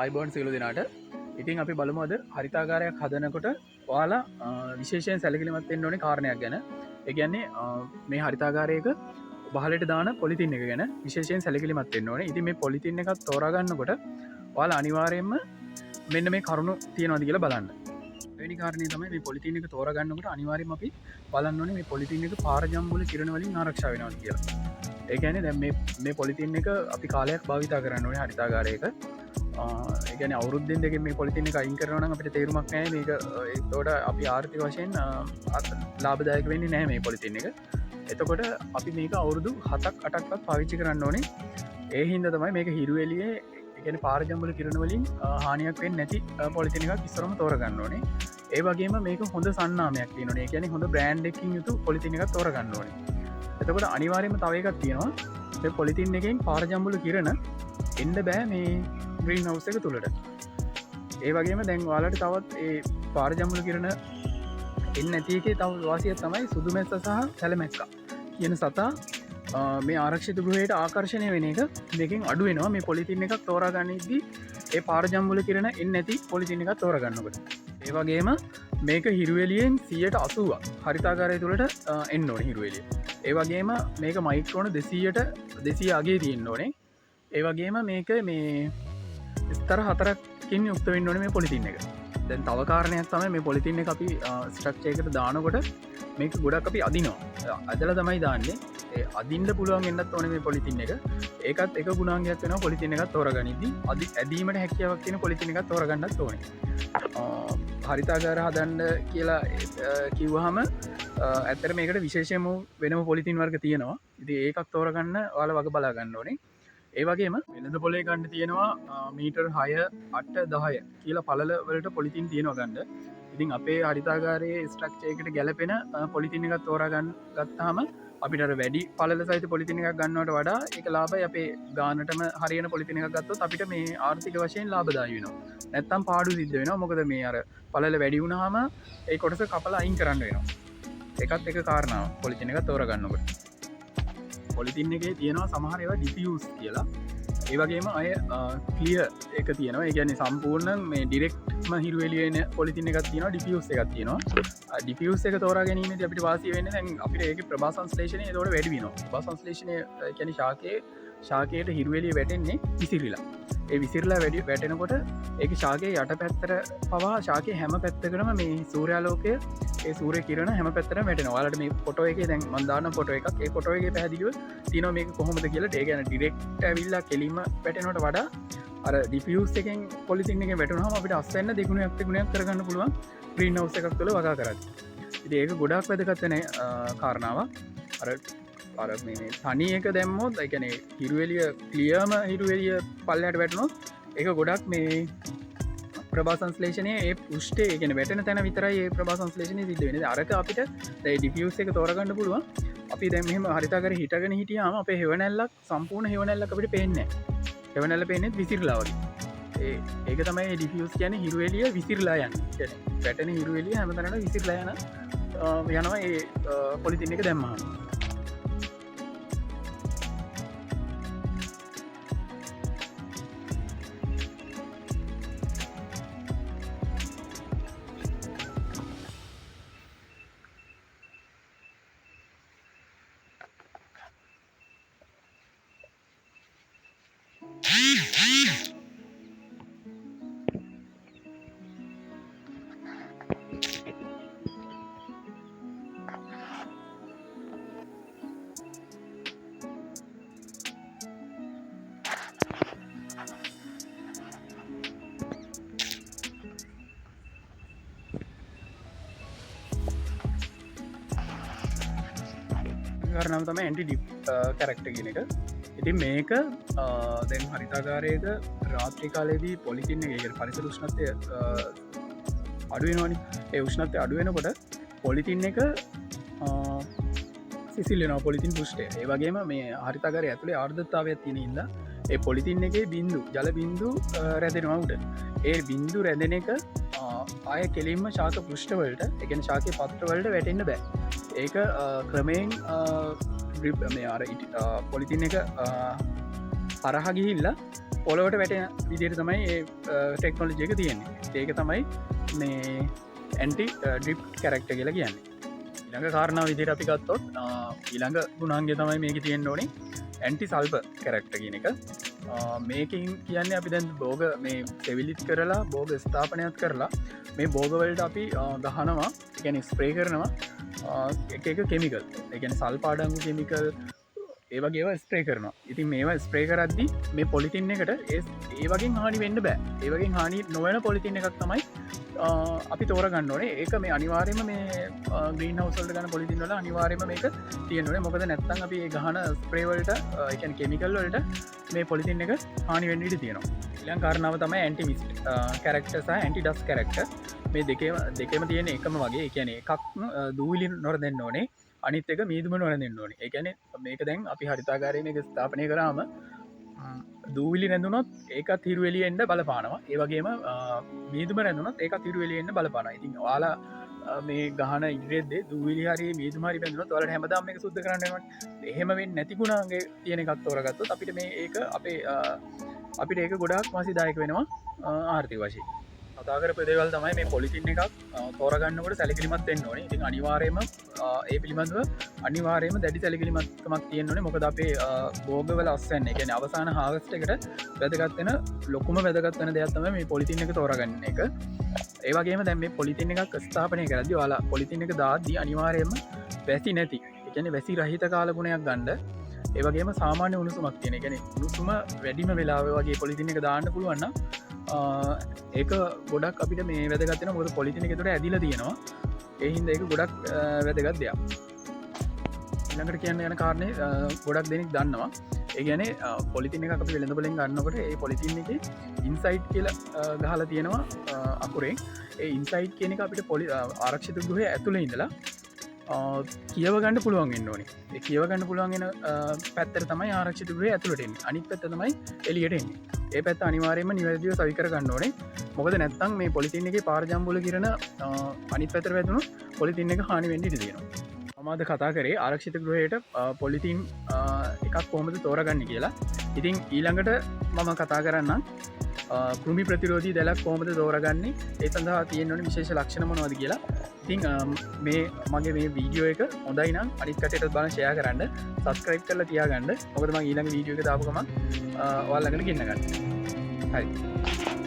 ආයිබෝන් සියලු දෙනාට. ඉතින් අපි බලමු අද හරිතාගාරයක් හදනකොට ඔයාලා විශේෂයෙන් සැලකිලිමත් වෙන්න ඕනේ කාරණයක් ගැන. ඒ කියන්නේ මේ හරිතාගාරයක බහලට දාන පොලිතින් එක ගැන විශේෂයෙන් සැලකිලිමත් වෙන්න ඕනේ. ඉතින් මේ පොලිතින් එකක් තෝරා ගන්නකොට ඔයාලා අනිවාර්යයෙන්ම මෙන්න මේ කරුණු තියෙනවද කියලා බලන්න. වෙනි කාරණේ තමයි මේ පොලිතින් එක තෝරා ගන්නකොට අනිවාර්යයෙන්ම අපි බලන්න ඕනේ මේ පොලිතින් එක පාර ජම්බුල කිරණ වලින් ආරක්ෂා වෙනවද කියලා. ඒ කියන්නේ දැන් මේ පොලිතින් එක අපි කාලයක් භාවිතා කරන්න ඕනේ හරිතාගාරයක. ඒ කියන්නේ අවුරුද්දෙන් දෙකකින් මේ පොලිතින් එක අයින් කරනවා නම් අපිට තේරුමක් නැහැ මේක ඒකට අපි ආර්ථික වශයෙන් ලාභදායක වෙන්නේ නැහැ මේ පොලිතින් එක. එතකොට අපි මේක අවුරුදු 7ක් 8ක්වත් පාවිච්චි කරන්න ඕනේ. ඒ හින්දා තමයි මේක හිරු එළියේ ඒ කියන්නේ පාර ජම්බුල කිරණ වලින් හානියක් වෙන්නේ නැති පොලිතින් එකක් ඉස්සරම තෝරගන්න ඕනේ. ඒ වගේම මේක හොඳ සන්නාමයක් තියෙන්න ඕනේ. ඒ කියන්නේ හොඳ බ්‍රෑන්ඩ් එකකින් යුතු පොලිතින් එකක් තෝරගන්න ඕනේ. එතකොට අනිවාර්යයෙන්ම තව එකක් තියෙනවා. මේ පොලිතින් එකෙන් පාර ජම්බුල කිරණ එන්න බෑ මේ ග්‍රීන් හවුස් එක තුලට. ඒ වගේම දැන් ඔයාලට තවත් ඒ පාර ජම්බුල කිරණ එන්නේ නැති එකේ තව වාසියක් තමයි සුදු මැස්ස සහ සැලමැස්සා කියන සතා මේ ආරක්ෂිත ගෘහයට ආකර්ෂණය වෙන එක මේකෙන් අඩු වෙනවා මේ පොලිතින් එකක් තෝරා ගන්නදී ඒ පාර ජම්බුල කිරණ එන්නේ නැති පොලිතින් එකක් තෝරා ගන්නකොට. ඒ වගේම මේක හිරු එළියෙන් 180ක් හරිතාගාරය තුලට එන්න ඕනේ හිරු එළිය. ඒ වගේම මේක මයික්‍රෝන 200 අගේ තියෙන්න ඕනේ. ඒ වගේම මේක මේ ස්තර 4කින් යුක්ත වෙන්න ඕනේ මේ පොලිතින් එක. දැන් තව කාරණයක් තමයි මේ පොලිතින් එක අපි ස්ට්‍රක්චර් එකට දානකොට මේක ගොඩක් අපි අදිනවා. අදලා තමයි දාන්නේ. ඒ අදින්න පුළුවන් වෙන්නත් ඕනේ මේ පොලිතින් එක. ඒකත් එක ගුණාංගයක් වෙනවා පොලිතින් එකක් තෝරගනිද්දී. ඇදීමට හැකියාවක් තියෙන පොලිතින් එකක් තෝරගන්නත් ඕනේ. හරිතාගාර හදන්න කියලා කිව්වහම ඇත්තට මේකට විශේෂයෙන්ම වෙනම පොලිතින් වර්ග තියෙනවා. ඉතින් ඒකක් තෝරගන්න ඔයාලා වග බලා ගන්න ඕනේ. ඒ වගේම වෙළඳ පොලේ ගන්න තියෙනවා මීටර් 6 8 10 කියලා පළල වලට පොලිතින් තියෙනවා ගන්න. ඉතින් අපේ හරිතාගාරයේ ස්ට්‍රක්චර් එකට ගැලපෙන පොලිතින් එකක් තෝරා ගත්තාම අපිට අර වැඩි පළල සහිත පොලිතින් එකක් ගන්නවට වඩා ඒක ලාභයි අපේ ගානටම හරියන පොලිතින් එකක් ගත්තොත් අපිට මේ ආර්ථික වශයෙන් ලාභදායී වෙනවා. නැත්තම් පාඩු සිද්ධ වෙනවා. මොකද මේ අර පළල වැඩි වුණාම ඒ කොටස කපලා අයින් කරන්න වෙනවා. ඒකත් එක කාරණාවක් පොලිතින් එක තෝරා ගන්නකොට. පොලිතින් එකේ තියෙනවා සමහර ඒවා ඩිෆියුස් කියලා. ඒ වගේම අය ක්ලියර් එක තියෙනවා. ඒ කියන්නේ සම්පූර්ණ මේ ඩිරෙක්ට්ම හිරු එළියේ එන පොලිතින් එකක් තියෙනවා. ඩිෆියුස් එකක් තියෙනවා. ඩිෆියුස් එක තෝරා ගැනීමේදී අපිට වාසිය වෙන්නේ දැන් අපිට ඒකේ ප්‍රභා සංශ්ලේෂණය ඒකට වැඩි වෙනවා. ප්‍රභා සංශ්ලේෂණය කියන්නේ ශාකයට හිරු එළිය වැටෙන්නේ විසිරිලා. ඒ විසිරලා වැඩි වැටෙනකොට ඒකේ ශාකයේ යට පැත්තට පවා ශාකයේ හැම පැත්තකටම මේ සූර්යාලෝකය ඒ සූර්ය කිරණ හැම පැත්තටම වැටෙනවා. ඔයාලට මේ ෆොටෝ එකේ දැන් මම දාන ෆොටෝ එකක්. ඒ ෆොටෝ එකේ පැහැදිලිව තියෙනවා මේක කොහොමද කියලා. ඒ කියන්නේ ඩිරෙක්ට් ඇවිල්ලා කෙලින්ම වැටෙනවට වඩා අර ඩිෆියුස් එකෙන් පොලිතින් එකෙන් වැටුනහම අපිට අස්වැන්න දෙගුණයක් කරගන්න පුළුවන් ග්‍රීන් හවුස් එකක් තුළ වගා කරද්දී. ඉතින් ඒක ගොඩාක් වැදගත් වෙන කාරණාවක්. අර මේ තනි එක දැම්මොත් ඒ කියන්නේ හිරු එළිය ක්ලියර්ම හිරු එළිය පල්ලයට වැටුනොත් ඒක ගොඩක් මේ ප්‍රභා සංශ්ලේෂණයේ ඒ පෘෂ්ඨයේ ඒ කියන්නේ වැටෙන තැන විතරයි ඒ ප්‍රභා සංශ්ලේෂණය සිද්ධ වෙන්නේ. අරක අපිට දැන් ඩිෆියුස් එක තෝරගන්න පුළුවන්. අපි දැන් මෙහෙම හරිතාගාරේ හිටගෙන හිටියාම අපේ හෙවණැල්ලක් සම්පූර්ණ හෙවණැල්ලක් අපිට පේන්නේ නැහැ. හෙවණැල්ල පේන්නේ විසිරලා වගේ. ඒක තමයි ඩිෆියුස් කියන්නේ හිරු එළිය විසිරලා යන්නේ. කියන්නේ වැටෙන හිරු එළිය හැමතැනම විසිරලා යනවා ඒ පොලිතින් එක දැම්මහම. කරනම තමයි ඇන්ටි ඩිප් කැරක්ටර් කියන එක. ඉතින් මේක දැන් හරිතාගාරයක රාත්‍රී කාලයේදී පොලිතින් එක කියන්නේ පරිසර උෂ්ණත්වය අඩු වෙනවනේ. ඒ උෂ්ණත්වය අඩු වෙනකොට පොලිතින් එක සිසිල් වෙනවා පොලිතින් පෘෂ්ඨය. ඒ වගේම මේ හරිතාගාරය ඇතුලේ ආර්ද්‍රතාවයක් තියෙන ඉඳලා ඒ පොලිතින් එකේ ජල බින්දු රැඳෙනවා උඩ. ඒ බින්දු රැඳෙන එක ආය කෙලින්ම ශාක පෘෂ්ඨ වලට ඒ කියන්නේ ශාකයේ පත්‍ර වලට වැටෙන්න බෑ. ඒක ක්‍රමයෙන් මේ අර පොලිතින් එක හරහා ගිහිල්ලා පොලොවට වැටෙන විදියට තමයි ටෙක්නොලජි එක තියෙන්නේ. ඒක තමයි මේ ඇන්ටි ඩ්‍රිප් කැරක්ට කියලා කියන්නේ. ඊළඟ කාරණාව විදිහට අපි ගත්තොත් ඊළඟ ගුණාංගය තමයි මේකේ තියෙන්න ඕනේ ඇන්ටි සල්ෆර් කැරක්ටර් කියන එක. මේකෙන් කියන්නේ අපි දැන් බෝග මේ සෙවිලිත් කරලා බෝග ස්ථාපනයත් කරලා මේ බෝගවලට අපි ගහනවා, කියන්නේ ස්ප්‍රේ කරනවා එක එක කෙමිකල්. ඒ කියන්නේ සල්ෆාඩංගු කෙමිකල් ඒ වගේ ඒවා ස්ප්‍රේ කරනවා. ඉතින් මේවා ස්ප්‍රේ කරද්දී මේ පොලිතින් එකට ඒ වගේ හානි වෙන්න බෑ. ඒ වගේ හානි නොවන පොලිතින් එකක් තමයි අපි තෝරගන්න ඕනේ. ඒක මේ අනිවාර්යයෙන්ම මේ ග්‍රීන් හවුස් වලට ගන්න පොලිතින් වල අනිවාර්යයෙන්ම මේක තියෙන්න ඕනේ. මොකද නැත්නම් අපි ඒ ගහන ස්ප්‍රේ වලට ඒ කියන්නේ කෙමිකල් වලට මේ පොලිතින් එක හානි වෙන්න ඉඩ තියෙනවා. ඊළඟ කාරණාව තමයි ඇන්ටි මිස්ට් කැරක්ටර් සහ ඇන්ටි ඩස්ට් කැරක්ටර්. මේ දෙකේම තියෙන එකම වගේ. ඒ කියන්නේ එකක් දූවිලි නොරදෙන්න ඕනේ. අනිත් එක මීදුම නොරදෙන්න ඕනේ. ඒ කියන්නේ මේක දැන් අපි හරිතාගාරයේ මේක ස්ථාපනය කරාම දූවිලි රැඳුනොත් ඒකත් හිරු එළිය එන්න බලපානවා. ඒ වගේම මීදුම රැඳුනොත් ඒකත් හිරු එළිය එන්න බලපානවා. ඉතින් ඔයාලා මේ ගහන ඉදිරියේදී දූවිලි හරි මීදුම හරි බැඳුනොත් ඔයාලට හැමදාම මේක සුද්ධ කරන්න වෙනවා. එහෙම වෙන්නේ නැති ගුණාංග තියෙන එකක් තෝරගත්තොත් අපිට මේ ඒක අපිට ඒක ගොඩාක් වාසිදායක වෙනවා ආර්ථික වශයෙන්. කතා කරපු දේවල් තමයි මේ පොලිතින් එකක් තෝරගන්නකොට සැලකිලිමත් වෙන්න ඕනේ. ඉතින් අනිවාර්යයෙන්ම ඒ පිළිබඳව අනිවාර්යයෙන්ම දැඩි සැලකිලිමත්කමක් තියෙන්න ඕනේ. මොකද අපේ භෝගවල අස්වැන්න, ඒ කියන්නේ අවසාන හාවස්ට් එකට වැදගත් වෙන ලොකුම වැදගත් වෙන දෙයක් තමයි මේ පොලිතින් එක තෝරගන්න එක. ඒ වගේම දැන් මේ පොලිතින් එකක් ස්ථාපනය කරද්දී ඔයාලා පොලිතින් එක දාද්දී අනිවාර්යයෙන්ම වැසි නැති, ඒ කියන්නේ වැසි රහිත කාලගුණයක් ගන්න. ඒ වගේම සාමාන්‍ය උණුසුමක් තියෙන. ඒ කියන්නේ උණුසුම වැඩිම වෙලාව වගේ පොලිතින් එක දාන්න පුළුවන් නම් ඒක ගොඩක් අපිට මේ වැදගත්වෙන. මොකද පොලිතින් එක තුළ ඇදිලා තියෙනවා. ඒ හින්දා ඒක ගොඩක් වැදගත් දෙයක්. ඊළඟට කියන්න යන කාරණේ ගොඩක් දෙනෙක් දන්නවා. ඒ කියන්නේ පොලිතින් එකක් අපි වෙළඳපොලෙන් ගන්නකොට ඒ පොලිතින් එකේ ඉන්සයිඩ් කියලා ගහලා තියෙනවා අකුරෙන්. ඒ ඉන්සයිඩ් කියන එක අපිට ආරක්ෂිත ගෘහය ඇතුළේ ඉඳලා කියව ගන්න පුළුවන් වෙන්න ඕනේ. ඒ කියව ගන්න පුළුවන් වෙන පැත්තට තමයි ආරක්ෂිත ගෘහය ඇතුළට එන්නේ. අනිත් පැත්ත තමයි එළියට එන්නේ. ඒ පැත්ත අනිවාර්යයෙන්ම නිවැරදිව සවි කර ගන්න ඕනේ. මොකද නැත්නම් මේ පොලිතින් එකේ පාරජම්බුල කිරණ අනිත් පැත්තට වැදුනොත් පොලිතින් එක හානි වෙන්න ඉඩ තියෙනවා. මම අද කතා කරේ ආරක්ෂිත ගෘහයට පොලිතින් එකක් කොහොමද තෝරගන්නේ කියලා. ඉතින් ඊළඟට මම කතා කරන්නම් කෘමි ප්‍රතිරෝධී දැලක් කොහොමද තෝරගන්නේ, ඒ සඳහා තියෙන්න ඕනේ විශේෂ ලක්ෂණ මොනවද කියලා. ඉතින් මේ මගේ මේ වීඩියෝ එක හොඳයි නම් අනිත් කටට බලන්න ෂෙයා කරන්න, සබ්ස්ක්‍රයිබ් කරලා තියාගන්න. මොකද මම ඊළඟ වීඩියෝ එක දාපු ගමන් ඔයාලා ළඟට ගෙන්න ගන්න. හරි.